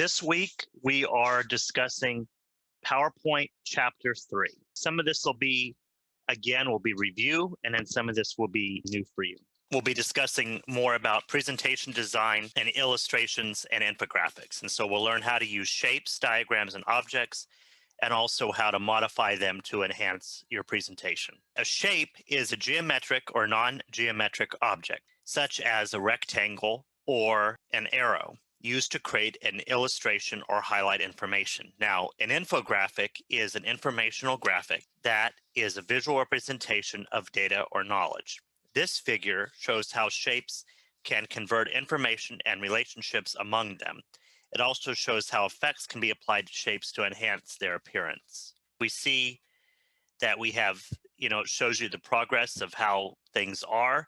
This week we are discussing PowerPoint Chapter 3. Some of this will be, again, will be review, and then some of this will be new for you. We'll be discussing more about presentation design and illustrations and infographics. And so we'll learn how to use shapes, diagrams, and objects, and also how to modify them to enhance your presentation. A shape is a geometric or non-geometric object, such as a rectangle or an arrow, used to create an illustration or highlight information. Now, an infographic is an informational graphic that is a visual representation of data or knowledge. This figure shows how shapes can convert information and relationships among them. It also shows how effects can be applied to shapes to enhance their appearance. We see that we have, it shows you the progress of how things are,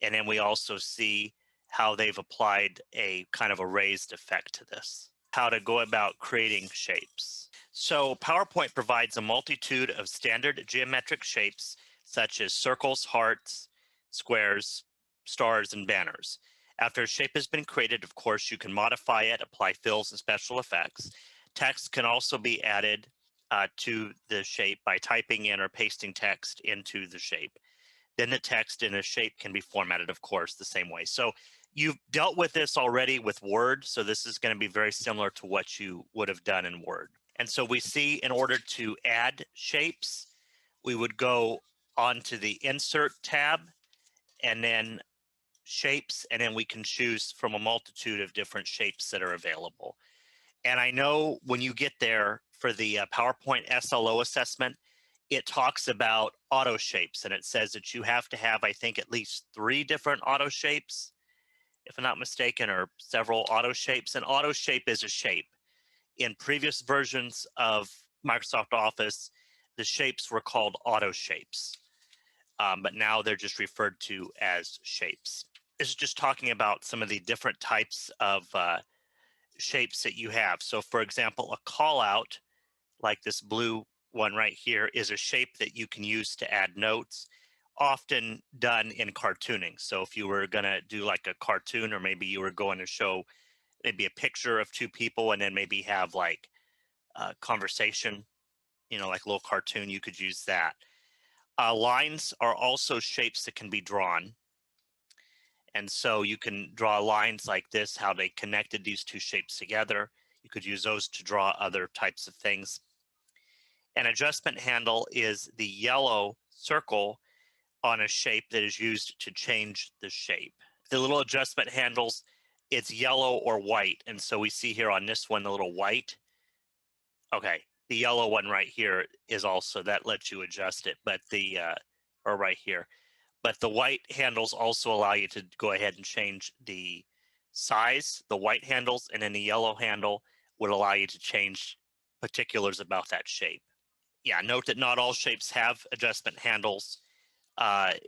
and then we also see how they've applied a kind of a raised effect to this, how to go about creating shapes. So PowerPoint provides a multitude of standard geometric shapes such as circles, hearts, squares, stars, and banners. After a shape has been created, of course, you can modify it, apply fills and special effects. Text can also be added to the shape by typing in or pasting text into the shape. Then the text in a shape can be formatted, of course, the same way. So you've dealt with this already with Word, so this is going to be very similar to what you would have done in Word. And so we see in order to add shapes, we would go onto the Insert tab and then Shapes, and then we can choose from a multitude of different shapes that are available. And I know when you get there for the PowerPoint SLO assessment, it talks about auto shapes, and it says that you have to have, I think, at least 3 different auto shapes, if I'm not mistaken, or several auto shapes. An auto shape is a shape. In previous versions of Microsoft Office, the shapes were called auto shapes, but now they're just referred to as shapes. This is just talking about some of the different types of shapes that you have. So for example, a callout, like this blue one right here, is a shape that you can use to add notes, often done in cartooning. So if you were going to do like a cartoon, or maybe you were going to show maybe a picture of 2 people and then maybe have like a conversation, like a little cartoon, you could use that. Lines are also shapes that can be drawn. And so you can draw lines like this, how they connected these 2 shapes together. You could use those to draw other types of things. An adjustment handle is the yellow circle on a shape that is used to change the shape. The little adjustment handles, it's yellow or white. And so we see here on this one, the little white. Okay, the yellow one right here is also, that lets you adjust it, but or right here. But the white handles also allow you to go ahead and change the size, the white handles, and then the yellow handle would allow you to change particulars about that shape. Yeah, note that not all shapes have adjustment handles.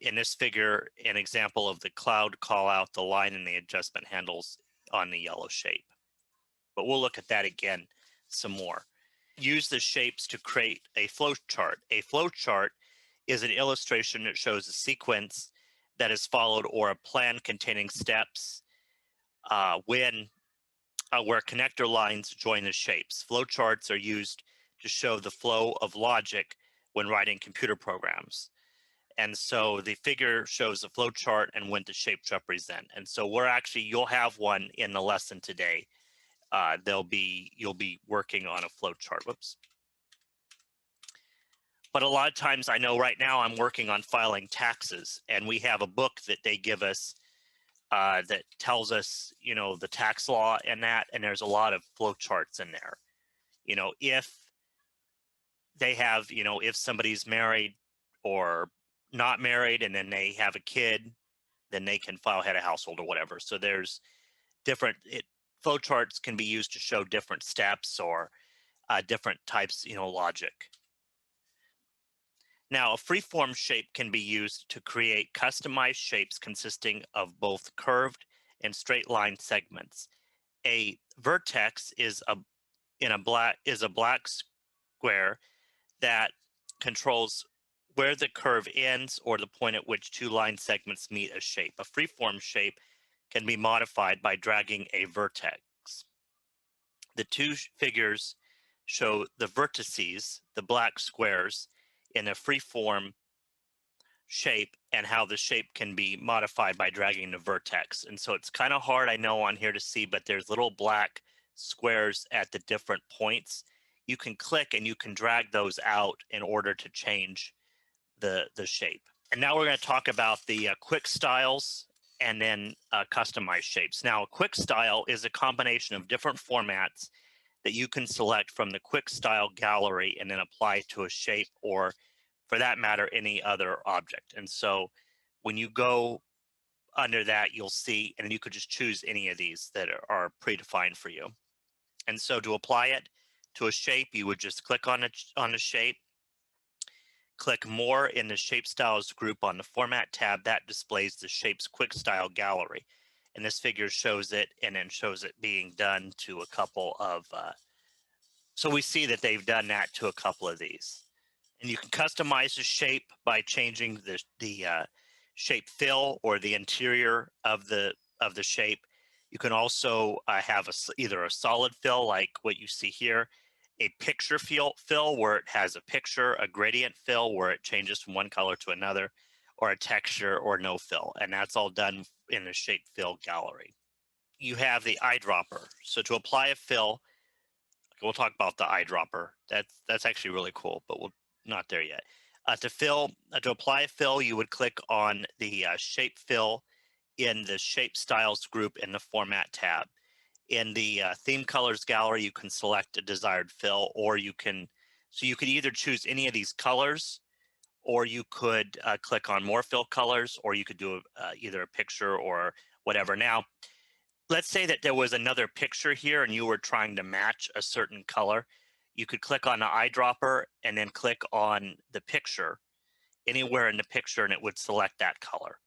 In this figure, an example of the cloud call out, the line and the adjustment handles on the yellow shape. But we'll look at that again some more. Use the shapes to create a flow chart. A flow chart is an illustration that shows a sequence that is followed, or a plan containing steps where connector lines join the shapes. Flowcharts are used to show the flow of logic when writing computer programs. And so the figure shows a flow chart and what the shapes represent. And so you'll have one in the lesson today. You'll be working on a flow chart. Whoops. But a lot of times, I know right now I'm working on filing taxes, and we have a book that they give us that tells us, the tax law and that, and there's a lot of flow charts in there. If they have, if somebody's married or not married, and then they have a kid, then they can file head of household or whatever. So there's different flow charts can be used to show different steps or different types, logic. Now, a freeform shape can be used to create customized shapes consisting of both curved and straight line segments. A vertex is a black square that controls where the curve ends, or the point at which 2 line segments meet a shape. A freeform shape can be modified by dragging a vertex. The two figures show the vertices, the black squares, in a free-form shape, and how the shape can be modified by dragging the vertex. And so it's kind of hard, I know, on here to see, but there's little black squares at the different points. You can click and you can drag those out in order to change the shape. And now we're going to talk about the quick styles and then customized shapes. Now, a quick style is a combination of different formats that you can select from the quick style gallery and then apply to a shape, or for that matter, any other object. And so when you go under that, you'll see, and you could just choose any of these that are predefined for you. And so to apply it to a shape, you would just click on a shape, click more in the shape styles group on the format tab. That displays the shapes quick style gallery. And this figure shows it, and then shows it being done to a couple of, so we see that they've done that to a couple of these. And you can customize the shape by changing the shape fill or the interior of the shape. You can also have either a solid fill like what you see here, a picture fill where it has a picture, a gradient fill where it changes from one color to another, or a texture or no fill. And that's all done in the shape fill gallery. You have the eyedropper. So to apply a fill, we'll talk about the eyedropper. That's actually really cool, but we'll not there yet. To apply a fill, you would click on the shape fill in the shape styles group in the format tab. In the theme colors gallery, you can select a desired fill, or you could either choose any of these colors, or you could click on more fill colors, or you could do either a picture or whatever. Now, let's say that there was another picture here and you were trying to match a certain color. You could click on the eyedropper and then click on the picture anywhere in the picture, and it would select that color.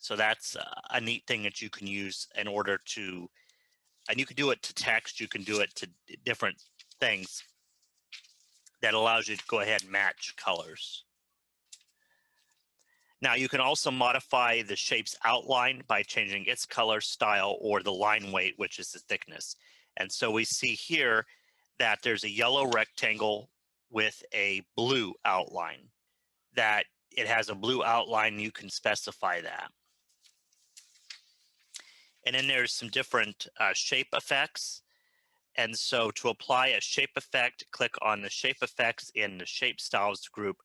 So that's a neat thing that you can use in order to, and you can do it to text, you can do it to different things that allows you to go ahead and match colors. Now you can also modify the shape's outline by changing its color, style, or the line weight, which is the thickness. And so we see here that there's a yellow rectangle with a blue outline. That it has a blue outline, you can specify that. And then there's some different shape effects. And so to apply a shape effect, click on the shape effects in the shape styles group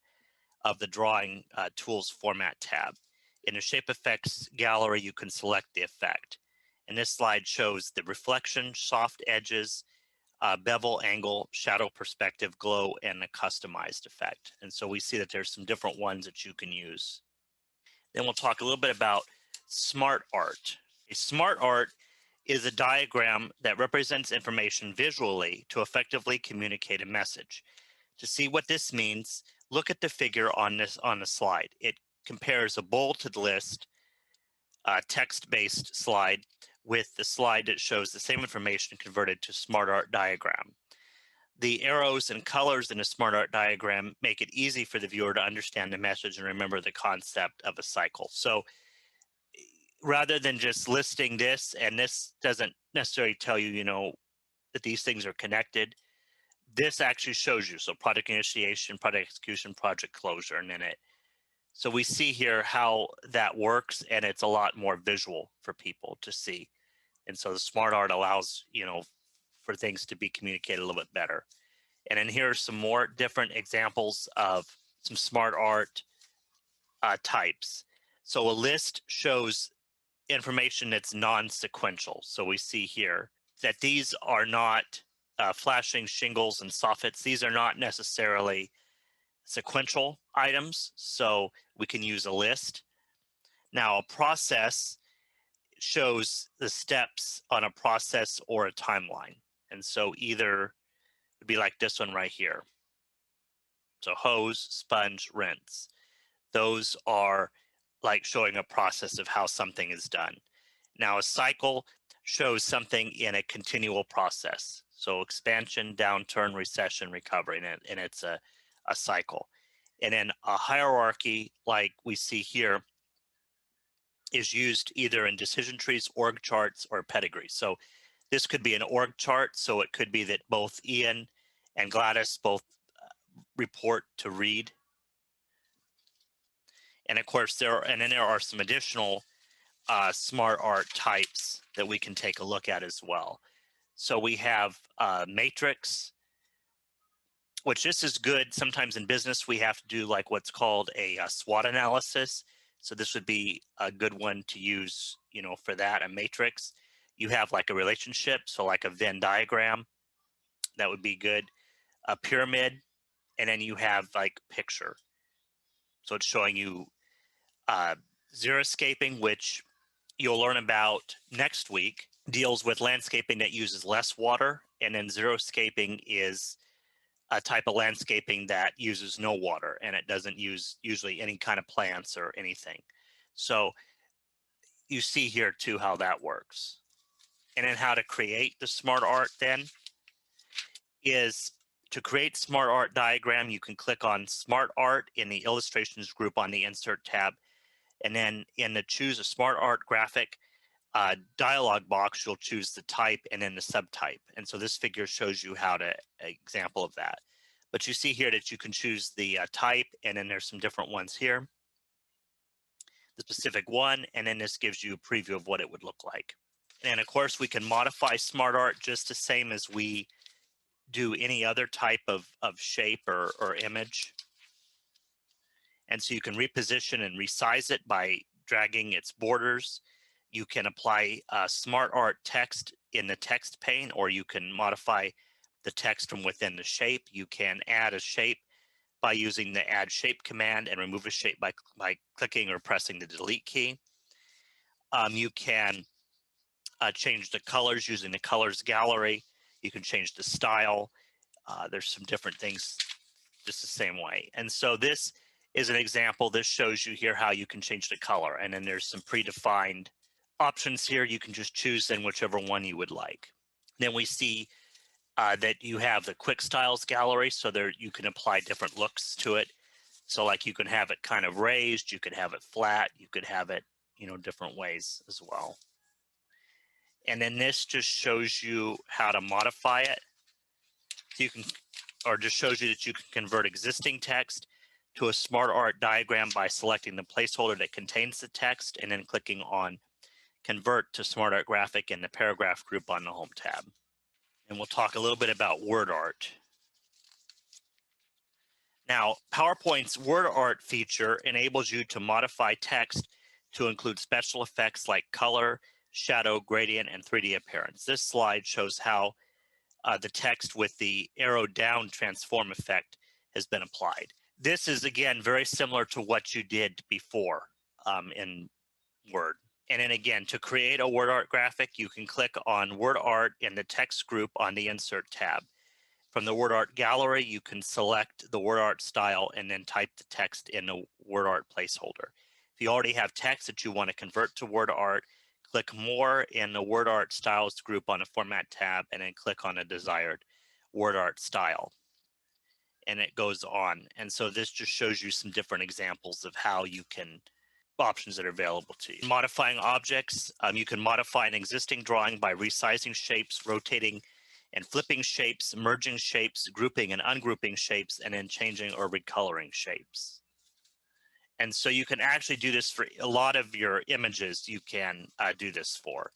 of the drawing tools format tab. In the shape effects gallery, you can select the effect. And this slide shows the reflection, soft edges, bevel, angle, shadow, perspective, glow, and the customized effect. And so we see that there's some different ones that you can use. Then we'll talk a little bit about smartart. A smartart is a diagram that represents information visually to effectively communicate a message. To see what this means, look at the figure on the slide. It compares a bulleted list, text-based slide, with the slide that shows the same information converted to smartart diagram. The arrows and colors in a smartart diagram make it easy for the viewer to understand the message and remember the concept of a cycle. So rather than just listing this, and this doesn't necessarily tell you, that these things are connected, this actually shows you. So project initiation, project execution, project closure, and then it. So we see here how that works, and it's a lot more visual for people to see. And so the smartart allows, for things to be communicated a little bit better. And then here are some more different examples of some smartart types. So a list shows information that's non-sequential. So we see here that these are not flashing shingles and soffits. These are not necessarily sequential items, so we can use a list. Now, a process shows the steps on a process or a timeline. And so either it would be like this one right here. So hose, sponge, rinse. Those are like showing a process of how something is done. Now, a cycle shows something in a continual process. So expansion, downturn, recession, recovery, and it's a cycle. And then a hierarchy, like we see here, is used either in decision trees, org charts, or pedigrees. So This could be an org chart, so it could be that both Ian and Gladys both report to Reed. And of course, then there are some additional smartart types that we can take a look at as well. So we have matrix, which this is good. Sometimes in business, we have to do like what's called a SWOT analysis. So this would be a good one to use, for that, a matrix. You have like a relationship, so like a Venn diagram, that would be good. A pyramid, and then you have like picture. So it's showing you xeriscaping, which you'll learn about next week, deals with landscaping that uses less water, and then xeriscaping is a type of landscaping that uses no water, and it doesn't use usually any kind of plants or anything. So you see here too how that works. And then how to create the smart art then is to create smart art diagram, you can click on smart art in the illustrations group on the insert tab. And then in the choose a smart art graphic dialog box, you'll choose the type and then the subtype. And so this figure shows you how to example of that. But you see here that you can choose the type, and then there's some different ones here. The specific one, and then this gives you a preview of what it would look like. And of course, we can modify smart art just the same as we do any other type of shape or image. And so you can reposition and resize it by dragging its borders. You can apply smart art text in the text pane, or you can modify the text from within the shape. You can add a shape by using the add shape command, and remove a shape by clicking or pressing the delete key. You can change the colors using the colors gallery. You can change the style. There's some different things just the same way. And so this is an example. This shows you here how you can change the color. And then there's some predefined options here. You can just choose then whichever one you would like. Then we see that you have the quick styles gallery. So there you can apply different looks to it. So like you can have it kind of raised, you could have it flat, you could have it, different ways as well. And then this just shows you how to modify it. So you can, or just shows you that you can convert existing text to a smart art diagram by selecting the placeholder that contains the text and then clicking on convert to smart art graphic in the paragraph group on the home tab. And we'll talk a little bit about word art. Now, PowerPoint's word art feature enables you to modify text to include special effects like color, shadow, gradient, and 3D appearance. This slide shows how the text with the arrow down transform effect has been applied. This is, again, very similar to what you did before in Word. And then again, to create a word art graphic, you can click on word art in the text group on the insert tab. From the word art gallery, you can select the word art style and then type the text in the word art placeholder. If you already have text that you want to convert to word art, click more in the word art styles group on the format tab, and then click on a desired word art style. And it goes on. And so this just shows you some different examples of how you can, options that are available to you. Modifying objects, you can modify an existing drawing by resizing shapes, rotating and flipping shapes, merging shapes, grouping and ungrouping shapes, and then changing or recoloring shapes. And so you can actually do this for a lot of your images. You can do this for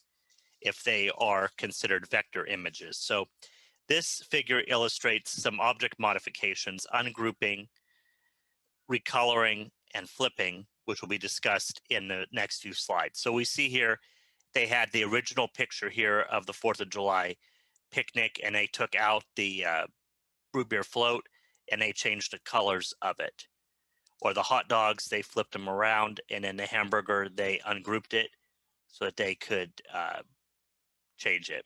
if they are considered vector images. So this figure illustrates some object modifications, ungrouping, recoloring, and flipping, which will be discussed in the next few slides. So we see here they had the original picture here of the 4th of July picnic, and they took out the root beer float and they changed the colors of it. Or the hot dogs, they flipped them around, and in the hamburger, they ungrouped it so that they could change it.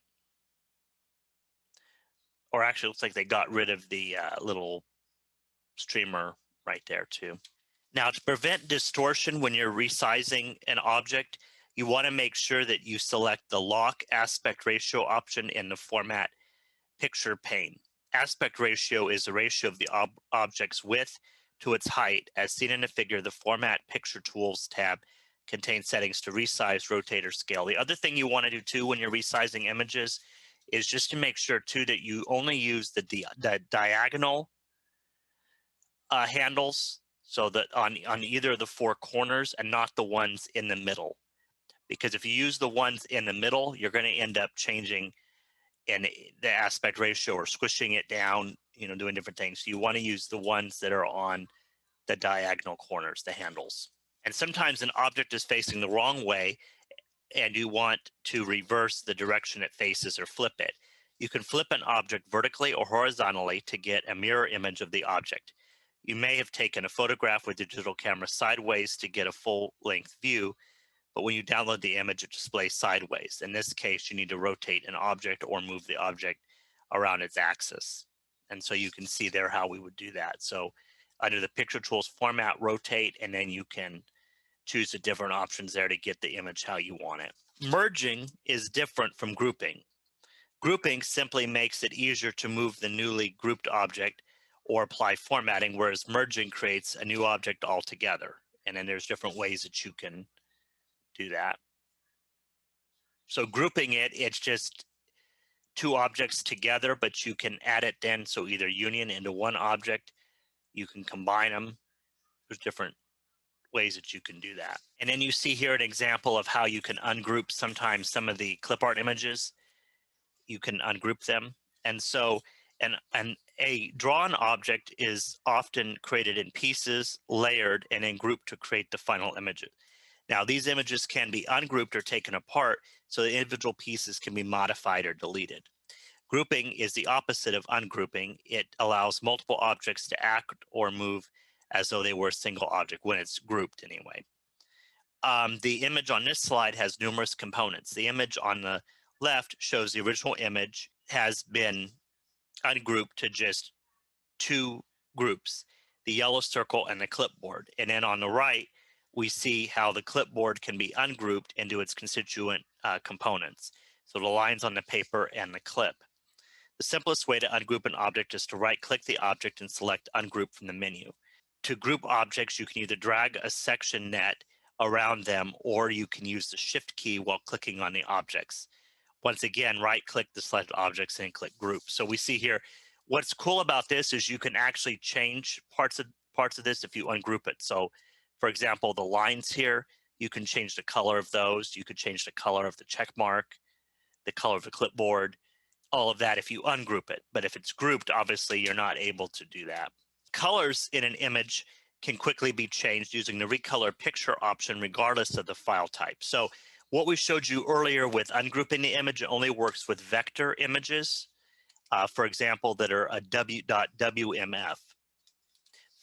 Or actually, it looks like they got rid of the little streamer right there too. Now, to prevent distortion when you're resizing an object, you want to make sure that you select the lock aspect ratio option in the format picture pane. Aspect ratio is the ratio of the object's width to its height. As seen in the figure, the Format Picture Tools tab contains settings to resize, rotate, or scale. The other thing you want to do too when you're resizing images is just to make sure too that you only use the diagonal handles, so that on either of the four corners, and not the ones in the middle. Because if you use the ones in the middle, you're going to end up changing in the aspect ratio or squishing it down, doing different things. So you want to use the ones that are on the diagonal corners, the handles. And sometimes an object is facing the wrong way and you want to reverse the direction it faces or flip it. You can flip an object vertically or horizontally to get a mirror image of the object. You may have taken a photograph with your digital camera sideways to get a full-length view, but when you download the image, it displays sideways. In this case, you need to rotate an object or move the object around its axis. And so you can see there how we would do that. So under the picture tools format, rotate, and then you can choose the different options there to get the image how you want it. Merging is different from grouping. Grouping simply makes it easier to move the newly grouped object or apply formatting, whereas merging creates a new object altogether. And then there's different ways that you can do that. So grouping it's just two objects together, but you can add it then, so either union into one object, you can combine them. There's different ways that you can do that. And then you see here an example of how you can ungroup sometimes some of the clip art images. You can ungroup them. And so a drawn object is often created in pieces, layered, and then grouped to create the final image. Now, these images can be ungrouped or taken apart, so the individual pieces can be modified or deleted. Grouping is the opposite of ungrouping. It allows multiple objects to act or move as though they were a single object, when it's grouped anyway. The image on this slide has numerous components. The image on the left shows the original image has been ungrouped to just two groups, the yellow circle and the clipboard. And then on the right, we see how the clipboard can be ungrouped into its constituent components. So the lines on the paper and the clip. The simplest way to ungroup an object is to right-click the object and select Ungroup from the menu. To group objects, you can either drag a section net around them, or you can use the Shift key while clicking on the objects. Once again, right-click the selected objects and click Group. So we see here, what's cool about this is you can actually change parts of this if you ungroup it. So, for example, the lines here, you can change the color of those. You could change the color of the check mark, the color of the clipboard, all of that if you ungroup it. But if it's grouped, obviously you're not able to do that. Colors in an image can quickly be changed using the recolor picture option regardless of the file type. So what we showed you earlier with ungrouping the image, it only works with vector images, for example, that are a .wmf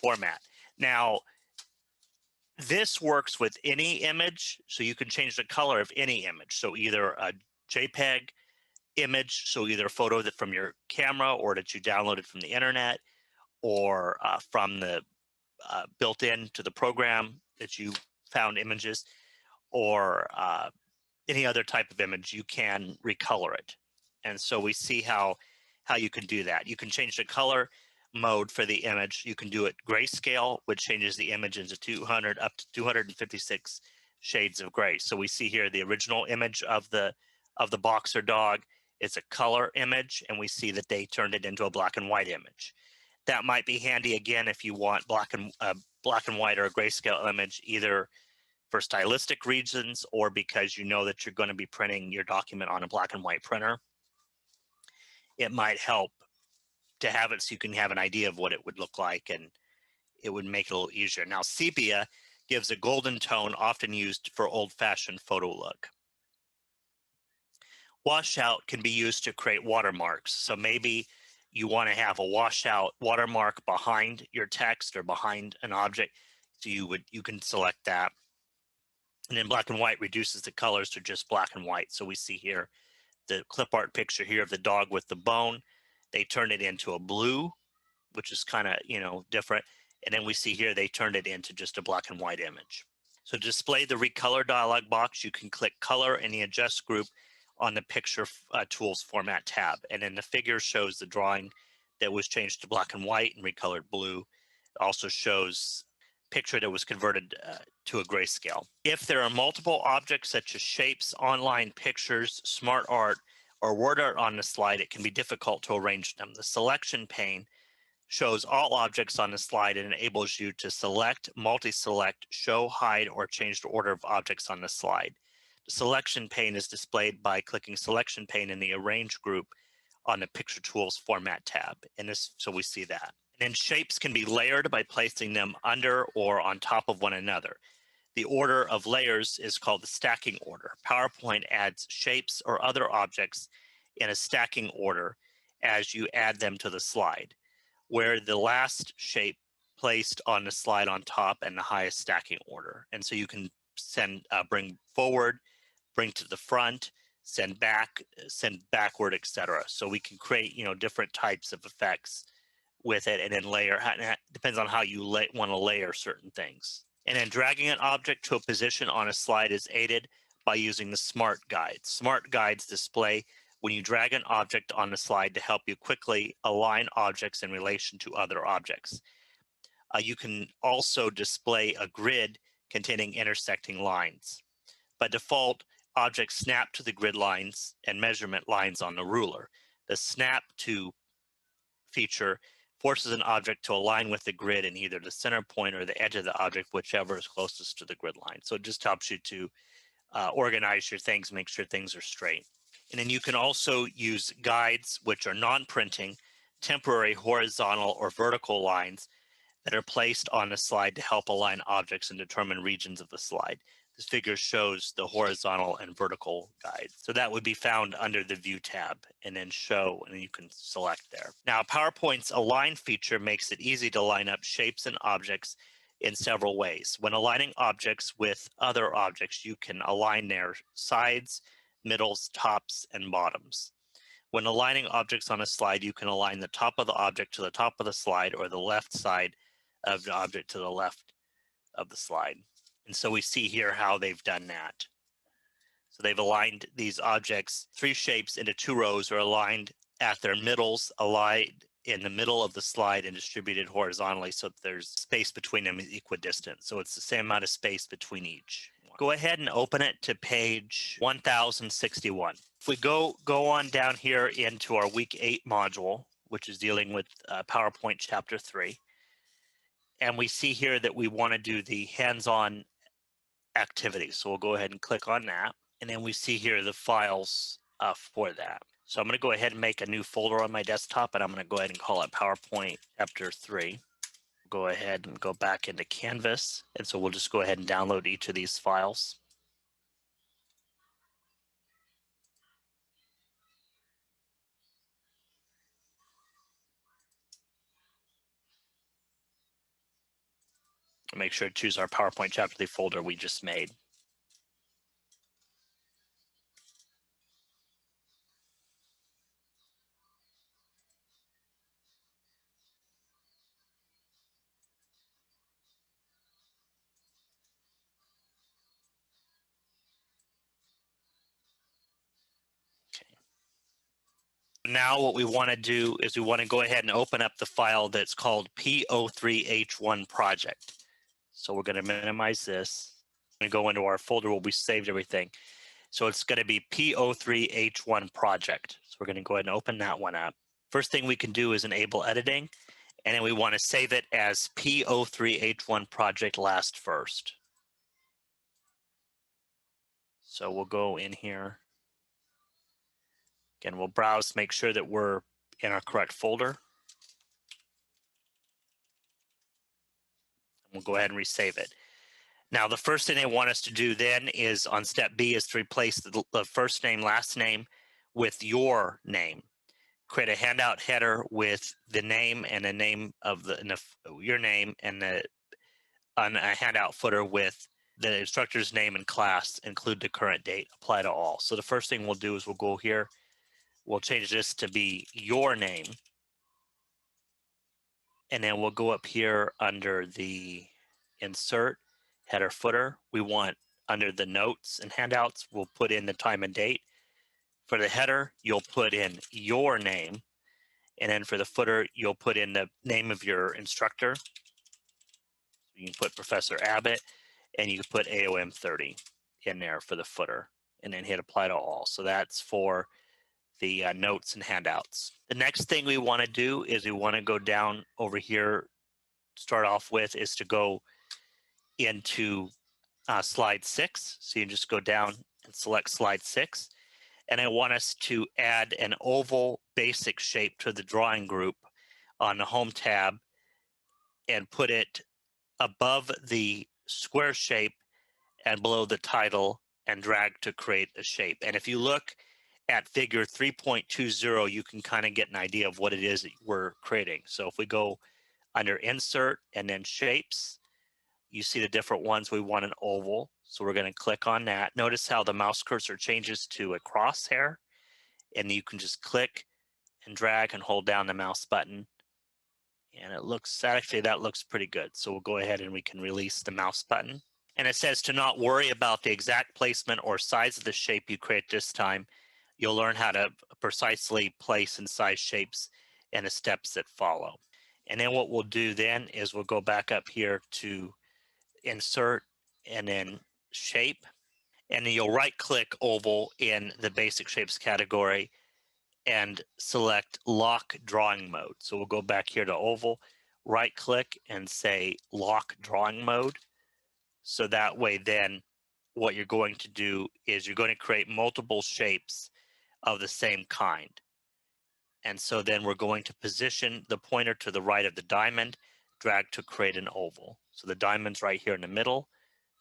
format. Now, this works with any image, so you can change the color of any image. So either a JPEG image, so either a photo that from your camera or that you downloaded from the internet, or from the built in to the program that you found images, or any other type of image, you can recolor it. And so we see how you can do that. You can change the color mode for the image. You can do it grayscale, which changes the image into 200 up to 256 shades of gray. So we see here the original image of the boxer dog. It's a color image, and we see that they turned it into a black and white image. That might be handy again if you want black and white or a grayscale image, either for stylistic reasons or because you know that you're going to be printing your document on a black and white printer. It might help to have it so you can have an idea of what it would look like, and it would make it a little easier. Now, sepia gives a golden tone often used for old-fashioned photo look. Washout can be used to create watermarks. So maybe you want to have a washout watermark behind your text or behind an object. So you can select that. And then black and white reduces the colors to just black and white. So we see here the clip art picture here of the dog with the bone. They turned it into a blue, which is kind of, different. And then we see here they turned it into just a black and white image. So to display the recolor dialog box, you can click color in the adjust group on the picture tools format tab. And then the figure shows the drawing that was changed to black and white and recolored blue. It also shows picture that was converted to a grayscale. If there are multiple objects such as shapes, online pictures, smart art, or word art on the slide, it can be difficult to arrange them. The selection pane shows all objects on the slide and enables you to select, multi-select, show, hide, or change the order of objects on the slide. The selection pane is displayed by clicking selection pane in the arrange group on the picture tools format tab. And this, so we see that. And then shapes can be layered by placing them under or on top of one another. The order of layers is called the stacking order. PowerPoint adds shapes or other objects in a stacking order as you add them to the slide, where the last shape placed on the slide on top and the highest stacking order. And so you can bring forward, bring to the front, send back, send backward, etc. So we can create, different types of effects with it, and then layer. Depends on how you want to layer certain things. And then dragging an object to a position on a slide is aided by using the Smart Guides. Smart Guides display when you drag an object on the slide to help you quickly align objects in relation to other objects. You can also display a grid containing intersecting lines. By default, objects snap to the grid lines and measurement lines on the ruler. The snap to feature forces an object to align with the grid in either the center point or the edge of the object, whichever is closest to the grid line. So it just helps you to organize your things, make sure things are straight. And then you can also use guides, which are non-printing, temporary horizontal or vertical lines that are placed on the slide to help align objects and determine regions of the slide. This figure shows the horizontal and vertical guides. So that would be found under the View tab, and then Show, and then you can select there. Now, PowerPoint's Align feature makes it easy to line up shapes and objects in several ways. When aligning objects with other objects, you can align their sides, middles, tops, and bottoms. When aligning objects on a slide, you can align the top of the object to the top of the slide or the left side of the object to the left of the slide. And so we see here how they've done that. So they've aligned these objects, 3 shapes into 2 rows, are aligned at their middles, aligned in the middle of the slide and distributed horizontally so that there's space between them is equidistant. So it's the same amount of space between each. Go ahead and open it to page 1061. If we go on down here into our week 8 module, which is dealing with PowerPoint chapter 3, and we see here that we want to do the hands-on activity. So we'll go ahead and click on that. And then we see here the files for that. So I'm going to go ahead and make a new folder on my desktop, and I'm going to go ahead and call it PowerPoint chapter 3. Go ahead and go back into Canvas. And so we'll just go ahead and download each of these files. Make sure to choose our PowerPoint chapter 3 folder we just made. Now what we want to do is we want to go ahead and open up the file that's called PO3H1 project. So we're going to minimize this and go into our folder where we saved everything. So it's going to be PO3H1 project. So we're going to go ahead and open that one up. First thing we can do is enable editing, and then we want to save it as PO3H1 project last first. So we'll go in here. Again, we'll browse, make sure that we're in our correct folder. We'll go ahead and resave it. Now, the first thing they want us to do then is on step B is to replace the first name, last name with your name. Create a handout header with the name and the name of your name, and on a handout footer with the instructor's name and class, include the current date, apply to all. So the first thing we'll do is we'll go here, we'll change this to be your name, and then we'll go up here under the insert header footer. We want under the notes and handouts, we'll put in the time and date. For the header, you'll put in your name, and then for the footer, you'll put in the name of your instructor. You can put Professor Abbott, and you can put AOM 30 in there for the footer, and then hit apply to all. So that's for the notes and handouts. The next thing we want to do is we want to go down over here, start off with is to go into slide 6. So you just go down and select slide 6. And I want us to add an oval basic shape to the drawing group on the home tab and put it above the square shape and below the title and drag to create a shape. And if you look at figure 3.20, you can kind of get an idea of what it is that we're creating. So if we go under insert and then shapes, you see the different ones. We want an oval, so we're going to click on that. Notice how the mouse cursor changes to a crosshair, and you can just click and drag and hold down the mouse button, and it looks, actually that looks pretty good. So we'll go ahead and we can release the mouse button. And it says to not worry about the exact placement or size of the shape you create this time. You'll learn how to precisely place and size shapes and the steps that follow. And then what we'll do then is we'll go back up here to insert and then shape, and then you'll right click oval in the basic shapes category and select lock drawing mode. So we'll go back here to oval, right click and say lock drawing mode. So that way then what you're going to do is you're going to create multiple shapes of the same kind. And so then we're going to position the pointer to the right of the diamond, drag to create an oval. So the diamond's right here in the middle.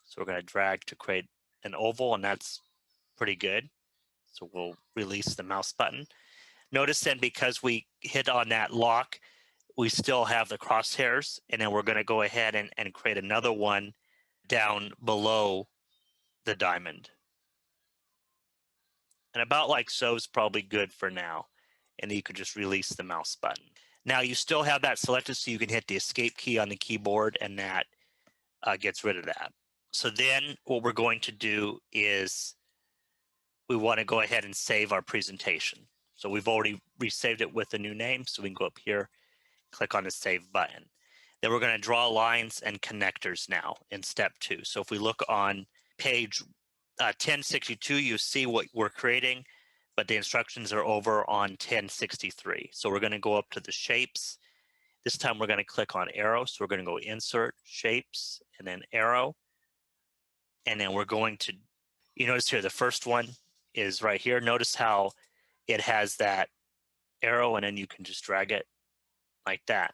So we're going to drag to create an oval, and that's pretty good. So we'll release the mouse button. Notice then, because we hit on that lock, we still have the crosshairs, and then we're going to go ahead and create another one down below the diamond. And about like so is probably good for now. And then you could just release the mouse button. Now you still have that selected, so you can hit the escape key on the keyboard, and that gets rid of that. So then what we're going to do is we want to go ahead and save our presentation. So we've already resaved it with a new name, so we can go up here, click on the save button. Then we're going to draw lines and connectors now in step 2. So if we look on page 1062, you see what we're creating, but the instructions are over on 1063. So we're going to go up to the shapes. This time we're going to click on arrow. So we're going to go insert, shapes, and then arrow. And then we're going to, you notice here, the first one is right here. Notice how it has that arrow, and then you can just drag it like that.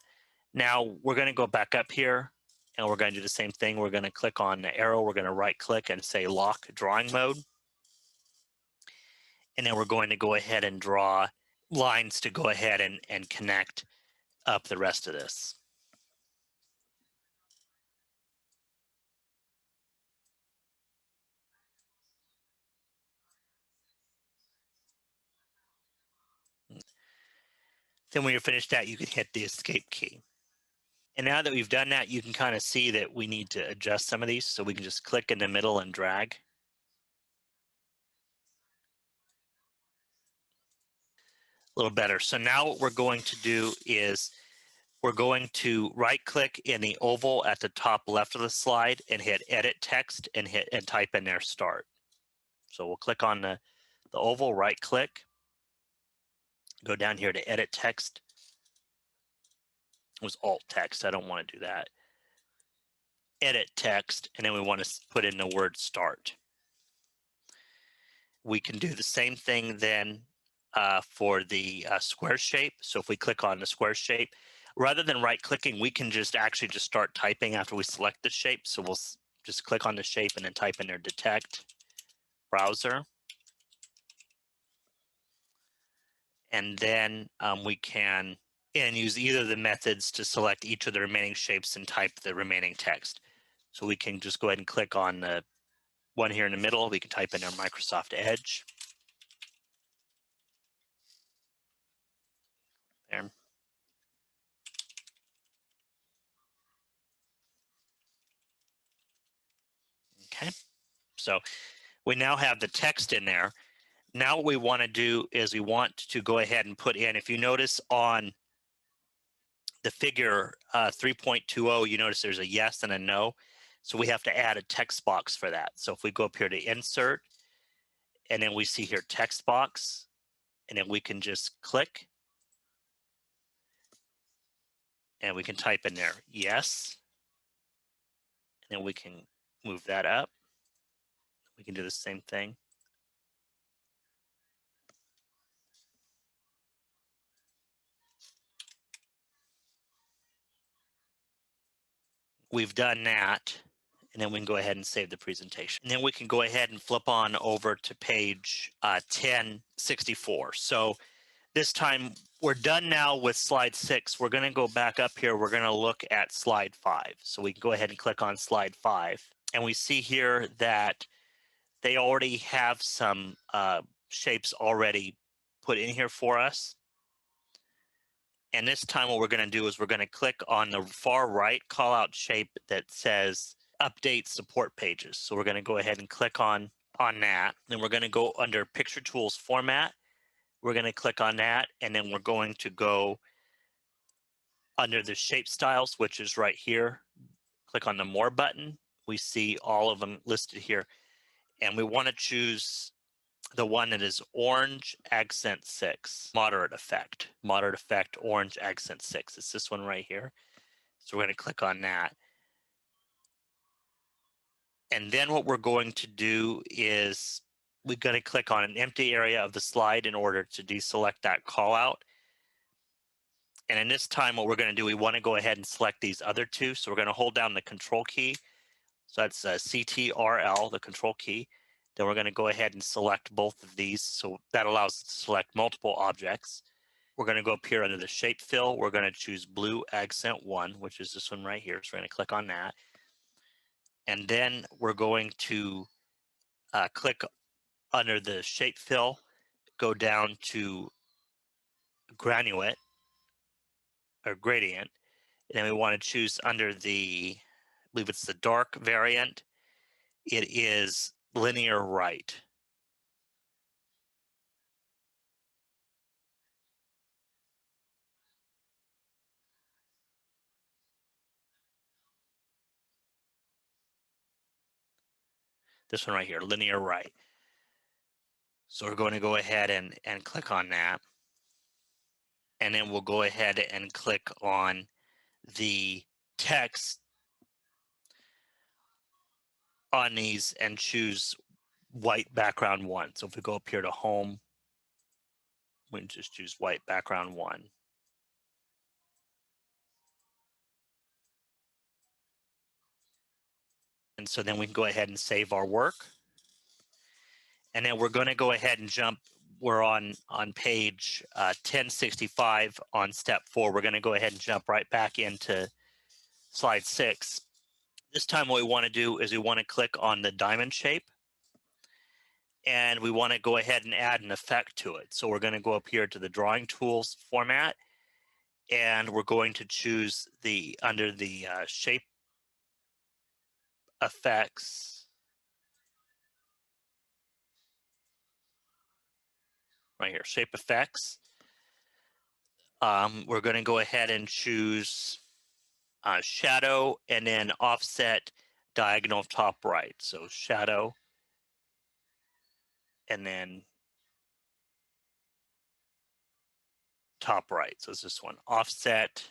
Now we're going to go back up here, and we're going to do the same thing. We're going to click on the arrow. We're going to right click and say lock drawing mode. And then we're going to go ahead and draw lines to go ahead and connect up the rest of this. Then when you're finished that, you can hit the escape key. And now that we've done that, you can kind of see that we need to adjust some of these. So we can just click in the middle and drag. A little better. So now what we're going to do is we're going to right click in the oval at the top left of the slide and hit edit text and type in there start. So we'll click on the oval, right click, go down here to edit text. It was alt text. I don't want to do that. Edit text, and then we want to put in the word start. We can do the same thing then for the square shape. So if we click on the square shape, rather than right clicking, we can just start typing after we select the shape. So we'll just click on the shape and then type in there detect browser. And then we can use either of the methods to select each of the remaining shapes and type the remaining text. So we can just go ahead and click on the one here in the middle. We can type in there Microsoft Edge. There. Okay. So we now have the text in there. Now what we want to do is we want to go ahead and put in, if you notice on the figure 3.20, you notice there's a yes and a no. So we have to add a text box for that. So if we go up here to insert, and then we see here text box, and then we can just click and we can type in there, yes. And then we can move that up. We can do the same thing. We've done that, and then we can go ahead and save the presentation. And then we can go ahead and flip on over to page 1064. So this time we're done now with slide 6. We're going to go back up here. We're going to look at slide 5. So we can go ahead and click on slide 5. And we see here that they already have some shapes already put in here for us. And this time what we're going to do is we're going to click on the far right callout shape that says update support pages. So we're going to go ahead and click on that. Then we're going to go under picture tools format. We're going to click on that, and then we're going to go under the shape styles, which is right here. Click on the more button. We see all of them listed here, and we want to choose the one that is orange accent 6, moderate effect orange accent 6. It's this one right here. So we're going to click on that. And then what we're going to do is we're going to click on an empty area of the slide in order to deselect that call out. And in this time, what we're going to do, we want to go ahead and select these other two. So we're going to hold down the control key. So that's CTRL, the control key. Then we're going to go ahead and select both of these. So that allows us to select multiple objects. We're going to go up here under the shape fill. We're going to choose blue accent 1, which is this one right here. So we're going to click on that. And then we're going to click under the shape fill, go down to granulate or gradient. And then we want to choose under the, I believe it's the dark variant. It is linear right. This one right here, linear right. So we're going to go ahead and click on that. And then we'll go ahead and click on the text on these and choose white background 1. So if we go up here to home, we can just choose white background 1. And so then we can go ahead and save our work. And then we're going to go ahead and jump. We're on page 1065 on step 4. We're going to go ahead and jump right back into slide 6. This time what we want to do is we want to click on the diamond shape. And we want to go ahead and add an effect to it. So we're going to go up here to the drawing tools format. And we're going to choose under the shape effects. Right here, shape effects. We're going to go ahead and choose shadow and then offset diagonal top right. So shadow and then top right. So it's this one, offset.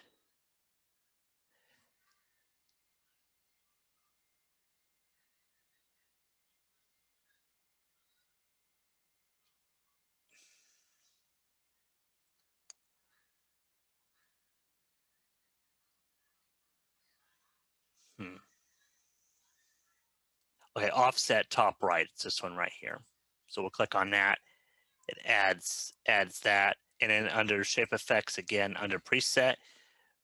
Okay, offset top right. It's this one right here. So we'll click on that. It adds that. And then under shape effects, again, under preset,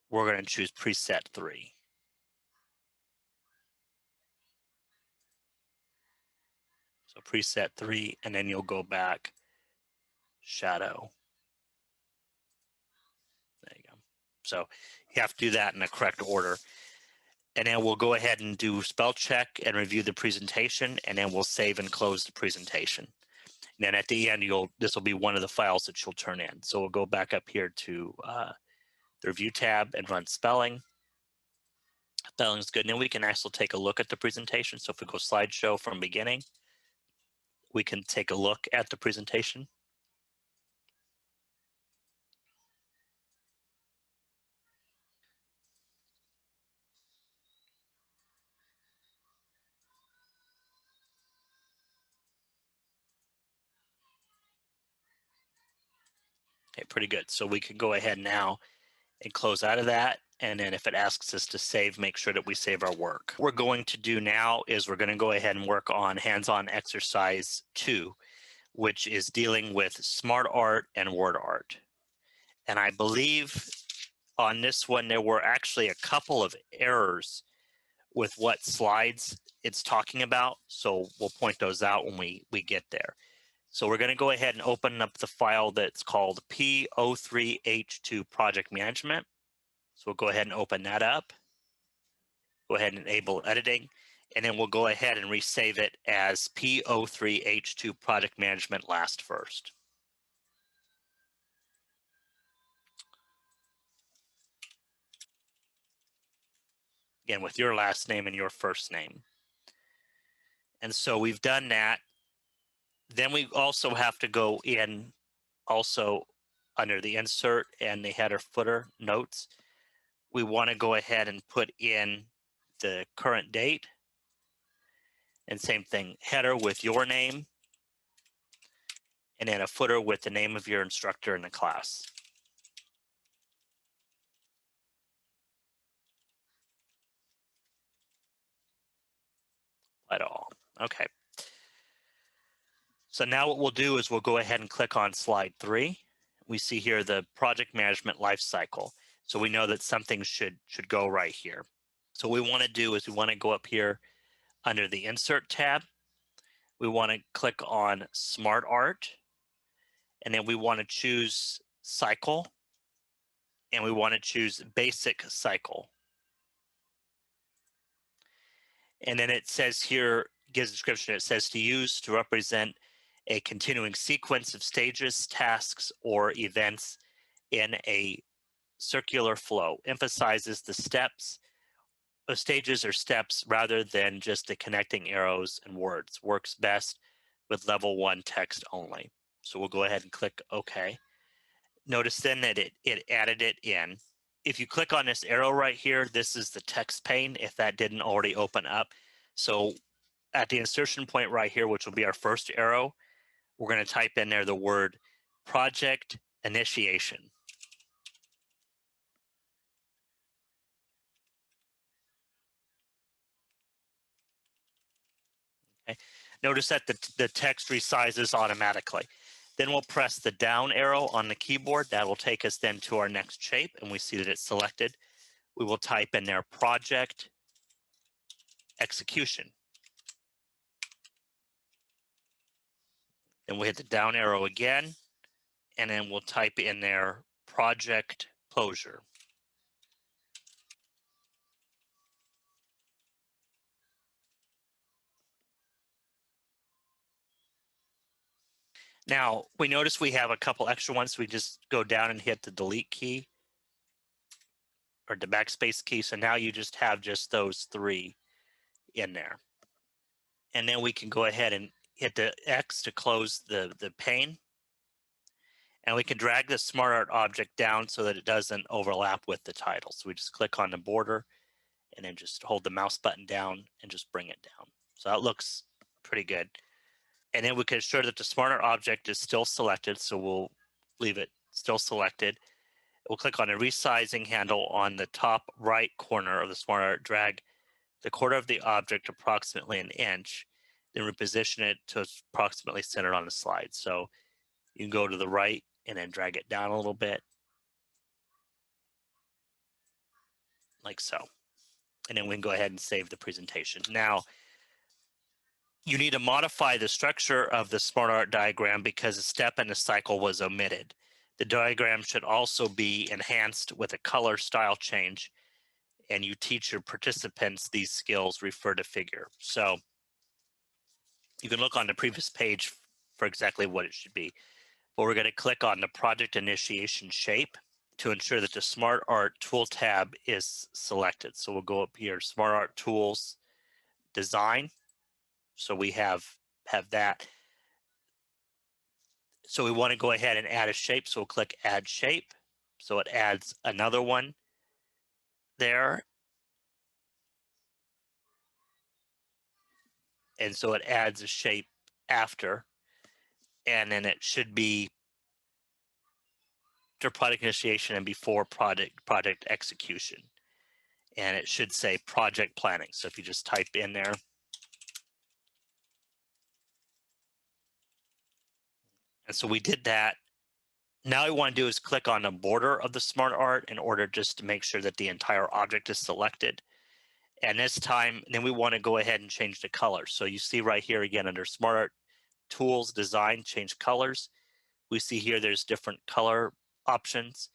we're going to choose preset 3. So preset 3, and then you'll go back, shadow. There you go. So you have to do that in the correct order. And then we'll go ahead and do spell check and review the presentation, and then we'll save and close the presentation. And then at the end, this will be one of the files that you'll turn in. So we'll go back up here to the review tab and run spelling. Spelling's good. And then we can actually take a look at the presentation. So if we go slideshow from beginning, we can take a look at the presentation. Okay, pretty good. So we can go ahead now and close out of that. And then if it asks us to save, make sure that we save our work. What we're going to do now is we're going to go ahead and work on hands-on exercise 2, which is dealing with smartart and word art. And I believe on this one, there were actually a couple of errors with what slides it's talking about. So we'll point those out when we get there. So we're going to go ahead and open up the file that's called P03H2 Project Management. So we'll go ahead and open that up. Go ahead and enable editing. And then we'll go ahead and resave it as P03H2 Project Management last first. Again, with your last name and your first name. And so we've done that. Then we also have to go in also under the insert and the header footer notes. We want to go ahead and put in the current date. And same thing, header with your name, and then a footer with the name of your instructor in the class. At all. Okay. So now what we'll do is we'll go ahead and click on slide 3. We see here the project management lifecycle. So we know that something should go right here. So what we want to do is we want to go up here under the insert tab. We want to click on smartart, and then we want to choose cycle, and we want to choose basic cycle. And then it says here, gives a description, it says to use to represent a continuing sequence of stages, tasks, or events in a circular flow. Emphasizes the steps, stages or steps rather than just the connecting arrows and words. Works best with level 1 text only. So we'll go ahead and click OK. Notice then that it added it in. If you click on this arrow right here, this is the text pane if that didn't already open up. So at the insertion point right here, which will be our first arrow, we're going to type in there the word project initiation. Okay. Notice that the text resizes automatically. Then we'll press the down arrow on the keyboard. That will take us then to our next shape, and we see that it's selected. We will type in there project execution. Then we'll hit the down arrow again, and then we'll type in there project closure. Now, we notice we have a couple extra ones. So we just go down and hit the delete key or the backspace key. So now you just have just those 3 in there. And then we can go ahead and hit the X to close the pane. And we can drag the smartart object down so that it doesn't overlap with the title. So we just click on the border and then just hold the mouse button down and just bring it down. So that looks pretty good. And then we can ensure that the smartart object is still selected. So we'll leave it still selected. We'll click on the resizing handle on the top right corner of the smartart, drag the corner of the object approximately 1 inch, then reposition it to approximately centered on the slide. So you can go to the right and then drag it down a little bit, like so. And then we can go ahead and save the presentation. Now, you need to modify the structure of the smartart diagram because a step in the cycle was omitted. The diagram should also be enhanced with a color style change, and you teach your participants these skills, refer to figure. So you can look on the previous page for exactly what it should be. But we're going to click on the project initiation shape to ensure that the smartart tool tab is selected. So we'll go up here, smartart tools, design. So we have that. So we want to go ahead and add a shape. So we'll click add shape. So it adds another one there. And so it adds a shape after. And then it should be after product initiation and before project execution. And it should say project planning. So if you just type in there, and so we did that. Now what we want to do is click on the border of the smartart in order just to make sure that the entire object is selected. And this time, then we want to go ahead and change the color. So you see right here again under smartart tools, design, change colors. We see here there's different color options.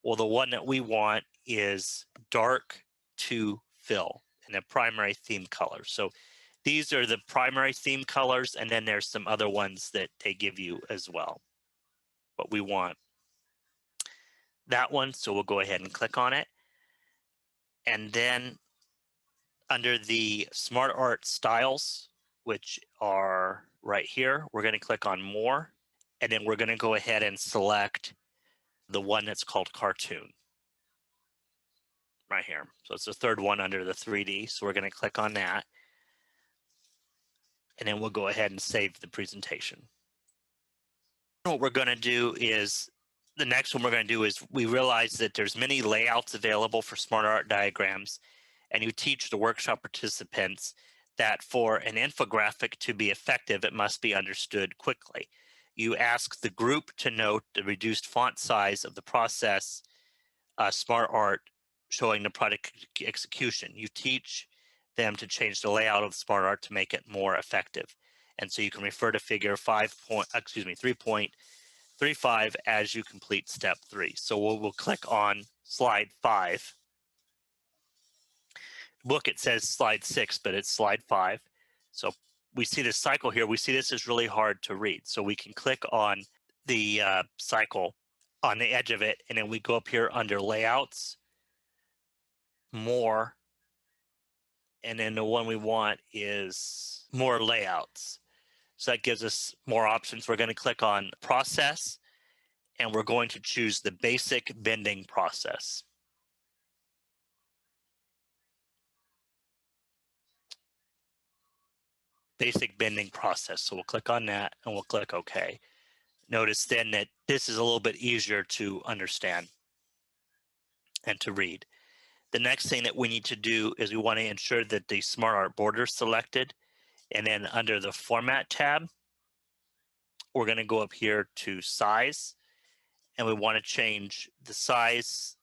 Well, the one that we want is dark to fill and the primary theme color. So these are the primary theme colors, and then there's some other ones that they give you as well. But we want that one, so we'll go ahead and click on it. And then under the smartart styles, which are right here, we're going to click on more, and then we're going to go ahead and select the one that's called cartoon right here. So it's the third one under the 3D. So we're going to click on that. And then we'll go ahead and save the presentation. What we're going to do is, the next one we're going to do is, we realize that there's many layouts available for smartart diagrams. And you teach the workshop participants that for an infographic to be effective, it must be understood quickly. You ask the group to note the reduced font size of the process smartart showing the product execution. You teach them to change the layout of the smartart to make it more effective. And so you can refer to figure 3.35 as you complete step 3. So we'll click on slide 5. Book, it says slide 6, but it's slide 5. So we see this cycle here. We see this is really hard to read. So we can click on the cycle on the edge of it, and then we go up here under layouts, more, and then the one we want is more layouts. So that gives us more options. We're going to click on process, and we're going to choose the basic bending process. Basic bending process. So we'll click on that and we'll click OK. Notice then that this is a little bit easier to understand and to read. The next thing that we need to do is we want to ensure that the smartart border is selected. And then under the Format tab, we're going to go up here to Size. And we want to change the size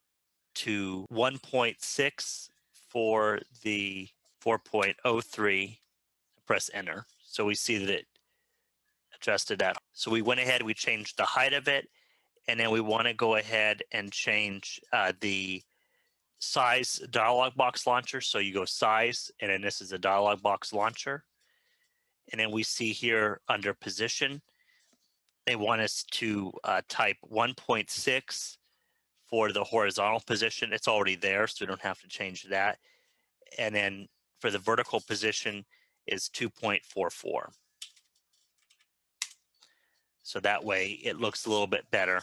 to 1.6 for the 4.03. Press Enter. So we see that it adjusted that. So we went ahead, we changed the height of it, and then we want to go ahead and change the size dialog box launcher. So you go size, and then this is a dialog box launcher. And then we see here under position, they want us to type 1.6 for the horizontal position. It's already there, so we don't have to change that. And then for the vertical position is 2.44. So that way it looks a little bit better.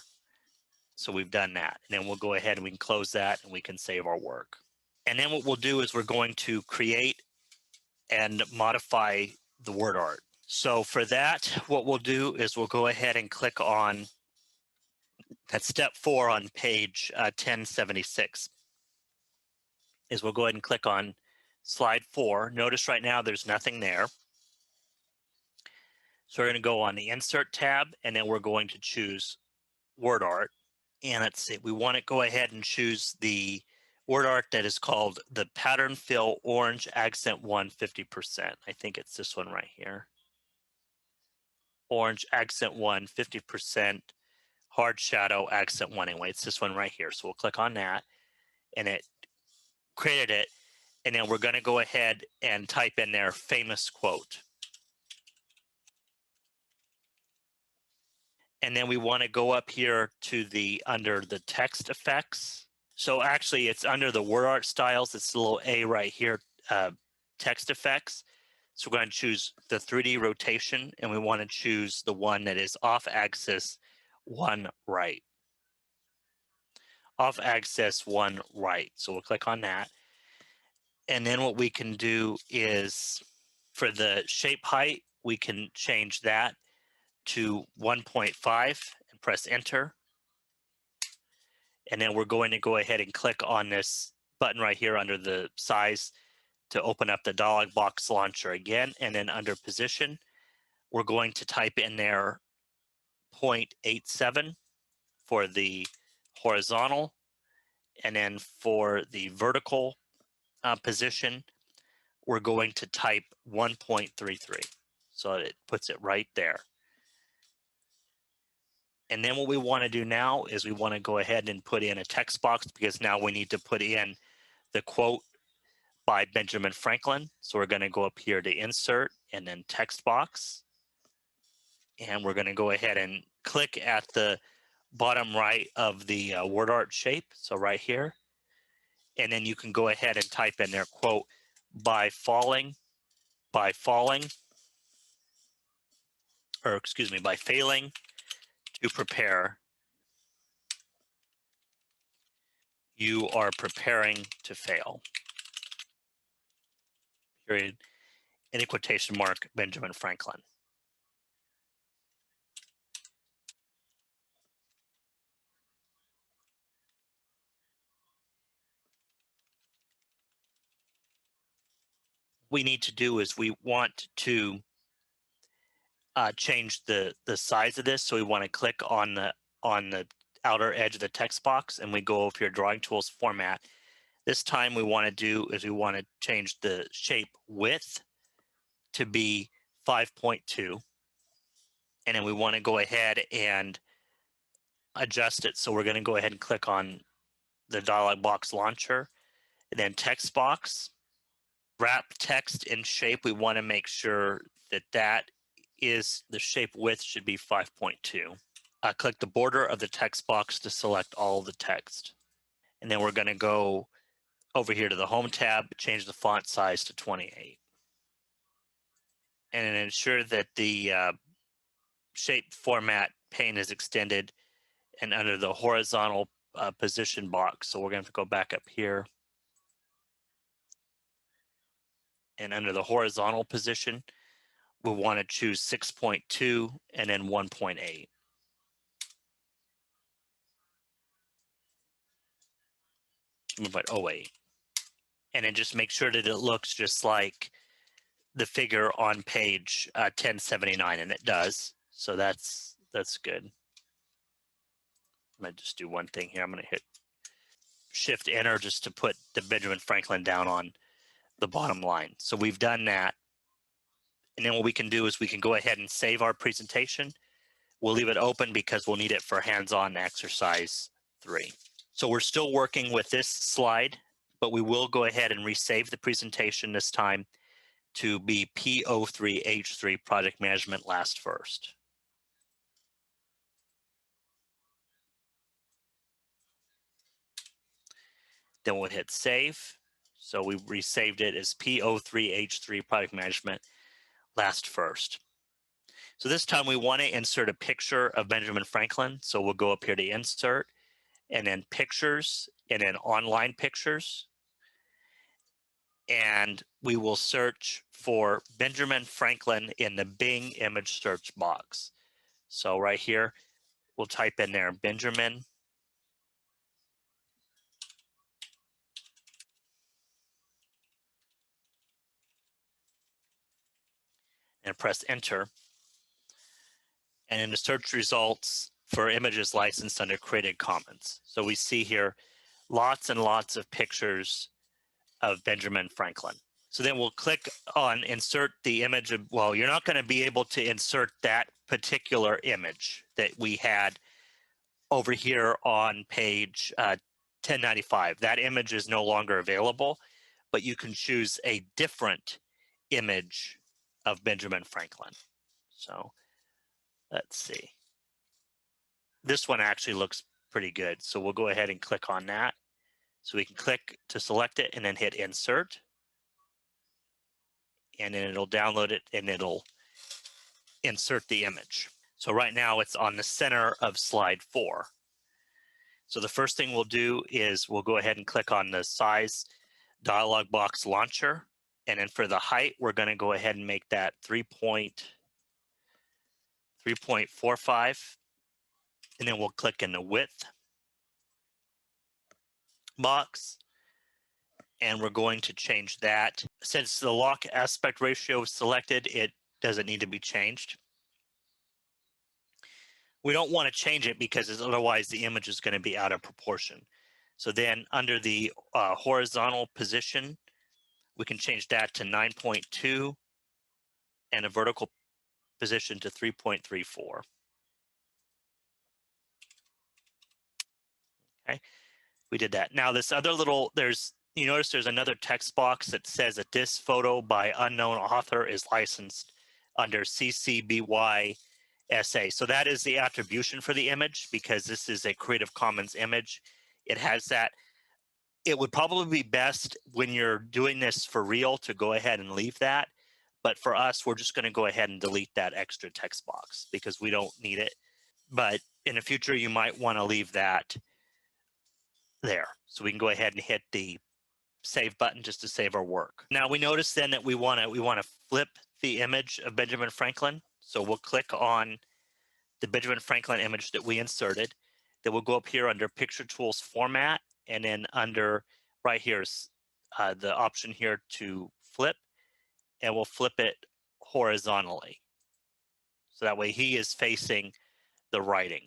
So we've done that. And then we'll go ahead and we can close that and we can save our work. And then what we'll do is we're going to create and modify the word art. So for that, what we'll do is we'll go ahead and click on that step 4 on page 1076. Is we'll go ahead and click on slide 4. Notice right now there's nothing there. So we're going to go on the Insert tab, and then we're going to choose Word Art. And let's see, we want to go ahead and choose the word art that is called the Pattern Fill Orange Accent 1 50%. I think it's this one right here. Orange Accent 1 50%, Hard Shadow Accent 1. Anyway, it's this one right here. So we'll click on that, and it created it. And then we're going to go ahead and type in their famous quote. And then we want to go up here to the under the text effects. So actually it's under the word art styles. It's the little A right here, text effects. So we're going to choose the 3D rotation, and we want to choose the one that is off axis 1 right. Off axis 1 right. So we'll click on that. And then what we can do is for the shape height, we can change that to 1.5 and press Enter. And then we're going to go ahead and click on this button right here under the size to open up the dialog box launcher again. And then under position, we're going to type in there 0.87 for the horizontal. And then for the vertical position, we're going to type 1.33. So it puts it right there. And then what we want to do now is we want to go ahead and put in a text box, because now we need to put in the quote by Benjamin Franklin. So we're going to go up here to insert and then text box. And we're going to go ahead and click at the bottom right of the word art shape. So right here. And then you can go ahead and type in their quote by failing, to prepare, you are preparing to fail. Period. In a quotation mark, Benjamin Franklin. What we need to do is we want to change the size of this. So we want to click on the outer edge of the text box, and we go over here, drawing tools, format. This time we want to do is we want to change the shape width to be 5.2. And then we want to go ahead and adjust it. So we're going to go ahead and click on the dialog box launcher, and then text box, wrap text in shape. We want to make sure that that is the shape width should be 5.2. Click the border of the text box to select all the text. And then we're going to go over here to the Home tab, change the font size to 28. And ensure that the shape format pane is extended and under the horizontal position box. So we're going to have to go back up here. And under the horizontal position, we want to choose 6.2 and then 1.8. Move at 08. And then just make sure that it looks just like the figure on page 1079, and it does. So that's good. I'm going to just do one thing here. I'm going to hit Shift Enter just to put the Benjamin Franklin down on the bottom line. So we've done that. And then what we can do is we can go ahead and save our presentation. We'll leave it open because we'll need it for hands-on exercise 3. So we're still working with this slide, but we will go ahead and resave the presentation this time to be P03H3 Project Management Last First. Then we'll hit save. So we resaved it as P03H3 Project Management Last First. So this time we want to insert a picture of Benjamin Franklin. So we'll go up here to Insert, and then Pictures, and then Online Pictures. And we will search for Benjamin Franklin in the Bing image search box. So right here, we'll type in there Benjamin. And press enter. And in the search results for images licensed under Creative Commons. So we see here lots and lots of pictures of Benjamin Franklin. So then we'll click on insert the image of, well, you're not going to be able to insert that particular image that we had over here on page 1095. That image is no longer available, but you can choose a different image of Benjamin Franklin. So let's see. This one actually looks pretty good. So we'll go ahead and click on that. So we can click to select it and then hit insert. And then it'll download it and it'll insert the image. So right now it's on the center of slide 4. So the first thing we'll do is we'll go ahead and click on the size dialog box launcher. And then for the height, we're going to go ahead and make that 3.45. And then we'll click in the width. box, and we're going to change that. Since the lock aspect ratio is selected, it doesn't need to be changed. We don't want to change it because otherwise the image is going to be out of proportion. So then under the horizontal position, we can change that to 9.2 and a vertical position to 3.34. Okay, we did that. Now this other little, you notice there's another text box that says that this photo by unknown author is licensed under CC BY SA. So that is the attribution for the image because this is a Creative Commons image. It has that. It would probably be best when you're doing this for real to go ahead and leave that. But for us, we're just going to go ahead and delete that extra text box because we don't need it. But in the future, you might want to leave that there. So we can go ahead and hit the save button just to save our work. Now we notice then that we want to flip the image of Benjamin Franklin. So we'll click on the Benjamin Franklin image that we inserted. Then we'll go up here under Picture Tools Format, and then under right here is the option here to flip, and we'll flip it horizontally. So that way he is facing the writing.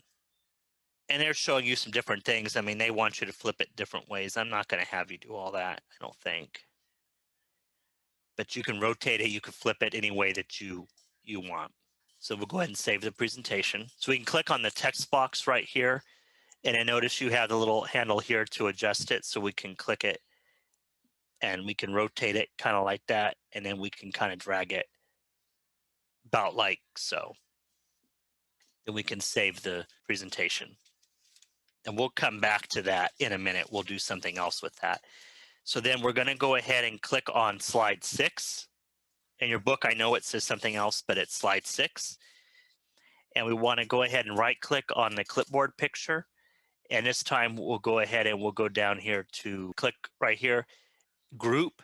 And they're showing you some different things. I mean, they want you to flip it different ways. I'm not going to have you do all that, I don't think. But you can rotate it, you can flip it any way that you want. So we'll go ahead and save the presentation. So we can click on the text box right here. And I notice you have the little handle here to adjust it. So we can click it and we can rotate it kind of like that. And then we can kind of drag it about like so. Then we can save the presentation. And we'll come back to that in a minute. We'll do something else with that. So then we're going to go ahead and click on slide 6. In your book, I know it says something else, but it's slide 6. And we want to go ahead and right click on the clipboard picture. And this time we'll go ahead and we'll go down here to click right here, group.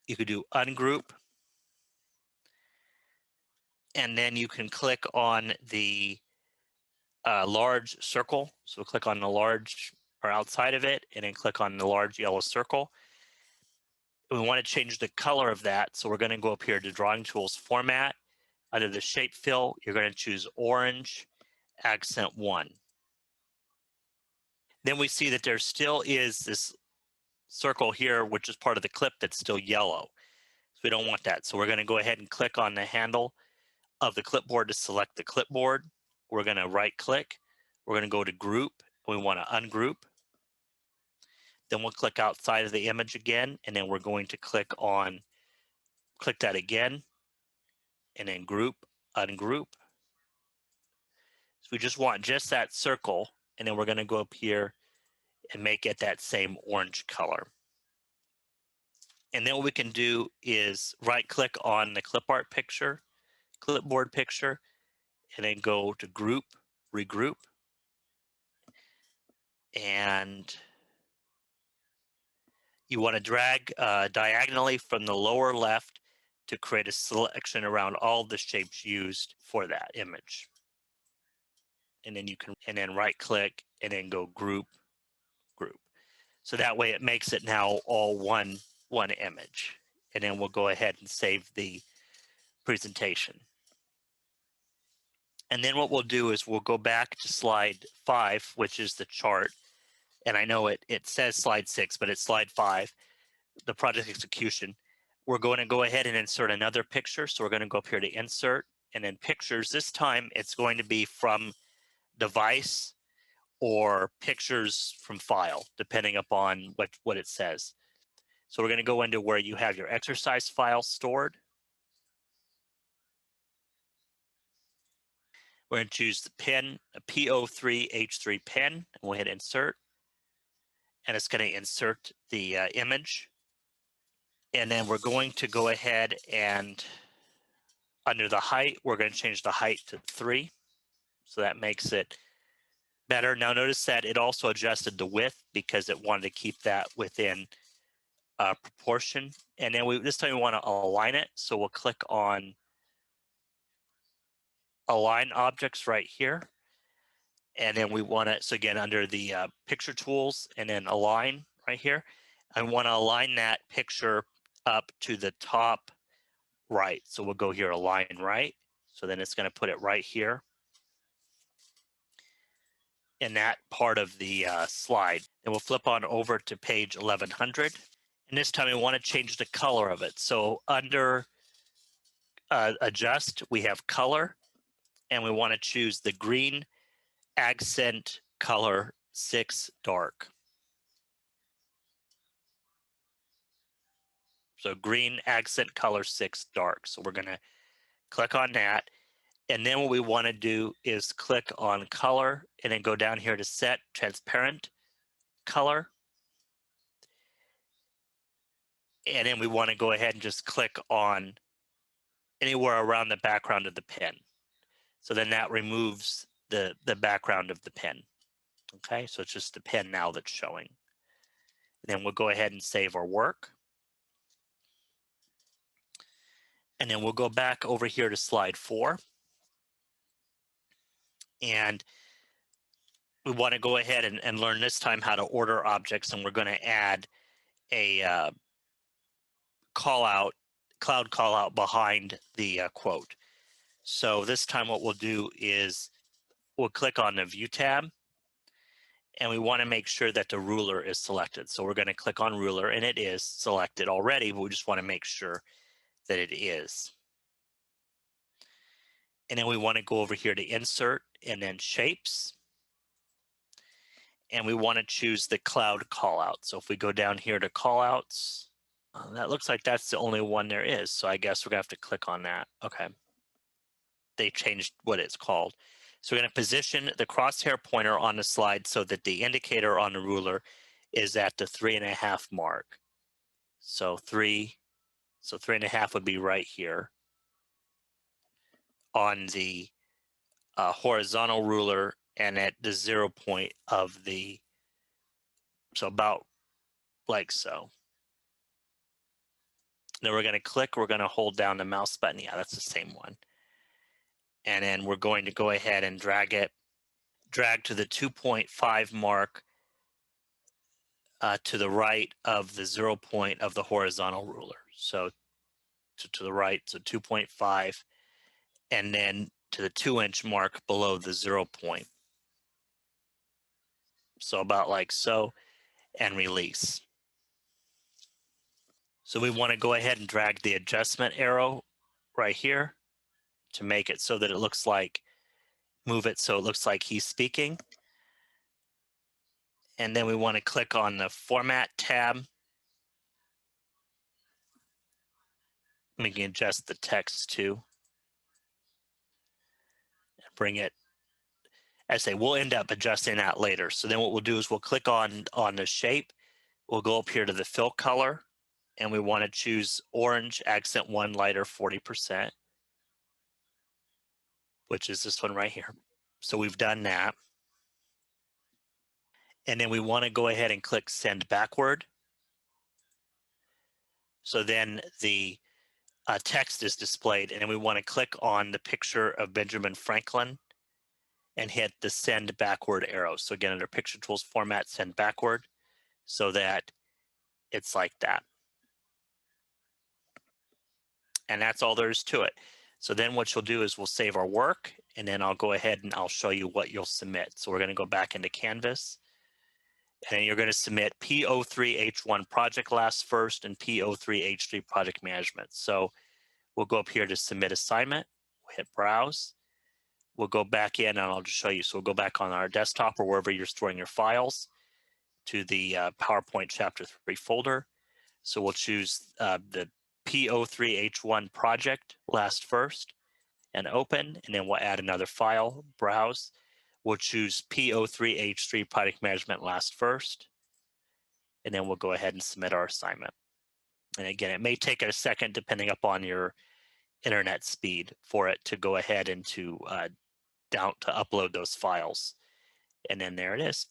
You could do ungroup. And then you can click on the large circle. So click on the large or outside of it, and then click on the large yellow circle. We want to change the color of that. So we're going to go up here to Drawing Tools Format. Under the Shape Fill, you're going to choose Orange Accent 1. Then we see that there still is this circle here, which is part of the clip that's still yellow. So we don't want that. So we're going to go ahead and click on the handle of the clipboard to select the clipboard. We're going to right click. We're going to go to Group. We want to ungroup. Then we'll click outside of the image again, and then we're going to click that again, and then Group, ungroup. So we just want just that circle, and then we're going to go up here and make it that same orange color. And then what we can do is right click on the clipboard picture, and then go to Group, Regroup. And you want to drag diagonally from the lower left to create a selection around all the shapes used for that image. And then you can, and then right click and then go group. So that way it makes it now all one image. And then we'll go ahead and save the presentation. And then what we'll do is we'll go back to slide 5, which is the chart. And I know it says slide 6, but it's slide 5, the project execution. We're going to go ahead and insert another picture. So we're going to go up here to Insert, and then Pictures. This time it's going to be from Device or Pictures from File, depending upon what it says. So we're going to go into where you have your exercise file stored. We're going to choose the pen, a P03H3 pen, and we'll hit Insert. And it's going to insert the image. And then we're going to go ahead and under the height, we're going to change the height to 3. So that makes it better. Now notice that it also adjusted the width because it wanted to keep that within proportion. And then this time we want to align it. So we'll click on Align Objects right here. And then we want to, so again, under the Picture Tools and then Align right here. I want to align that picture up to the top right. So we'll go here, align right. So then it's going to put it right here in that part of the slide. And we'll flip on over to page 1100. And this time we want to change the color of it. So under adjust, we have color, and we want to choose the green accent color 6 dark. So green accent color 6 dark. So we're going to click on that. And then what we want to do is click on color and then go down here to set transparent color. And then we want to go ahead and just click on anywhere around the background of the pen. So then that removes the background of the pen. Okay, so it's just the pen now that's showing. And then we'll go ahead and save our work. And then we'll go back over here to slide 4. And we want to go ahead and learn this time how to order objects. And we're going to add a cloud call out behind the quote. So this time what we'll do is we'll click on the View tab, and we want to make sure that the ruler is selected. So we're going to click on ruler, and it is selected already, but we just want to make sure that it is. And then we want to go over here to Insert and then Shapes. And we want to choose the cloud callout. So if we go down here to callouts, that looks like that's the only one there is. So I guess we're going to have to click on that. Okay. They changed what it's called. So we're going to position the crosshair pointer on the slide so that the indicator on the ruler is at the 3.5 mark. So 3.5 would be right here on the horizontal ruler and at the 0 point of the, so about like so. Then we're going to click, we're going to hold down the mouse button. Yeah, that's the same one. And then we're going to go ahead and drag to the 2.5 mark to the right of the 0 point of the horizontal ruler. So to the right, so 2.5, and then to the 2-inch mark below the 0 point. So about like so, and release. So we want to go ahead and drag the adjustment arrow right here to make it so that it looks like, move it so it looks like he's speaking. And then we want to click on the Format tab. We can adjust the text too. Bring it, I say we'll end up adjusting that later. So then what we'll do is we'll click on the shape. We'll go up here to the fill color, and we want to choose orange accent 1 lighter 40%, which is this one right here. So we've done that. And then we want to go ahead and click send backward. So then the text is displayed, and then we want to click on the picture of Benjamin Franklin and hit the send backward arrow. So again, under picture tools format, send backward, so that it's like that. And that's all there is to it. So then what you'll do is we'll save our work, and then I'll go ahead and I'll show you what you'll submit. So we're going to go back into Canvas, and you're going to submit P03H1 project last first and P03H3 project management. So we'll go up here to submit assignment, we'll hit browse. We'll go back in, and I'll just show you. So we'll go back on our desktop or wherever you're storing your files to the PowerPoint Chapter 3 folder. So we'll choose the P03H1 project last first and open, and then we'll add another file, browse. We'll choose P03H3 project management last first, and then we'll go ahead and submit our assignment. And again, it may take a second depending upon your internet speed for it to go ahead and to upload those files. And then there it is.